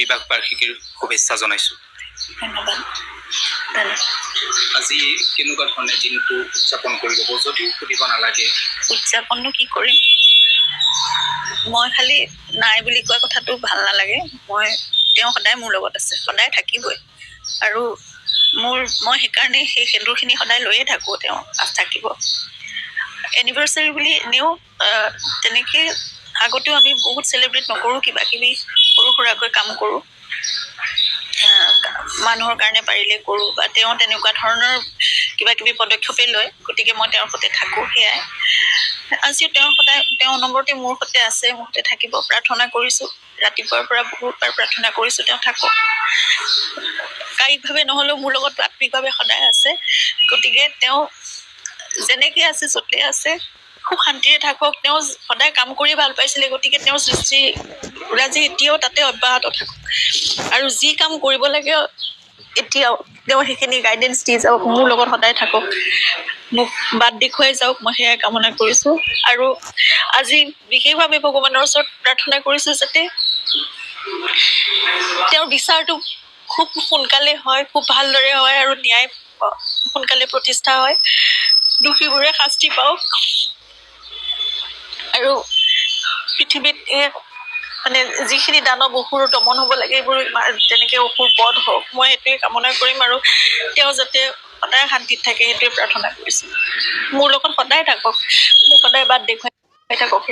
বিবাহ বাৰ্ষিকীৰ শুভেচ্ছা জনাইছোঁ। ধন্যবাদ। আজি কেনেকুৱা ধৰণে দিনটো উদযাপন কৰি ল'ব যদিও সুধিব নালাগে? উদযাপননো কি কৰিম, মই খালি নাই বুলি কোৱা কথাটো ভাল নালাগে। তেওঁ সদায় মোৰ লগত আছে, সদায় থাকিবই। আৰু মই সেইকাৰণে সেই সেন্দুৰখিনি সদায় লৈয়ে থাকোঁ, তেওঁ থাকিব। এনিভাৰ্চাৰী বুলি এনেও তেনেকৈ আগতেও আমি বহুত চেলিব্ৰেট নকৰোঁ, কিবা কিবি সৰু সুৰাকৈ কাম কৰোঁ, মানুহৰ কাৰণে পাৰিলে কৰোঁ, বা তেওঁ তেনেকুৱা ধৰণৰ কিবা কিবি পদক্ষেপেই লয়। গতিকে মই তেওঁৰ সৈতে থাকোঁ, সেয়াই। আজিও তেওঁ নম্বৰতে মোৰ সৈতে আছে, মোৰ সৈতে থাকিব। প্ৰাৰ্থনা কৰিছোঁ, ৰাতিপুৱাৰ পৰা বহুতবাৰ প্ৰাৰ্থনা কৰিছোঁ তেওঁ থাকক। কায়িকভাৱে নহ'লেও মোৰ লগত আত্মিকভাৱে সদায় আছে। গতিকে তেওঁ যেনেকৈ আছে, য'তে আছে, খুব শান্তিৰে থাকক। তেওঁ সদায় কাম কৰি ভাল পাইছিলে, গতিকে তেওঁৰ সৃষ্টিৰাজি এতিয়াও তাতে অব্যাহত থাকক। আৰু যি কাম কৰিব লাগে এতিয়াও তেওঁ সেইখিনি গাইডেঞ্চ দি যাওক, মোৰ লগত সদায় থাকক, মোক বাট দেখুৱাই যাওক, মই সেয়াই কামনা কৰিছোঁ। আৰু আজি বিশেষভাৱে ভগৱানৰ ওচৰত প্ৰাৰ্থনা কৰিছোঁ যাতে তেওঁৰ বিচাৰটো খুব সোনকালে হয়, খুব ভালদৰে হয়, আৰু ন্যায় সোনকালে প্ৰতিষ্ঠা হয়, দোষীবোৰে শাস্তি পাওক। আৰু পৃথিৱীত মানে যিখিনি দানৱ অসুৰ দমন হ'ব লাগে, এইবোৰ তেনেকৈ অসুৰ বধ হওক, মই সেইটোৱে কামনা কৰিম। আৰু তেওঁ যাতে সদায় শান্তিত থাকে, সেইটোৱে প্ৰাৰ্থনা কৰিছোঁ। মোৰ লগত সদায় থাকক, মোক সদায় বাট দেখুৱাই থাকক।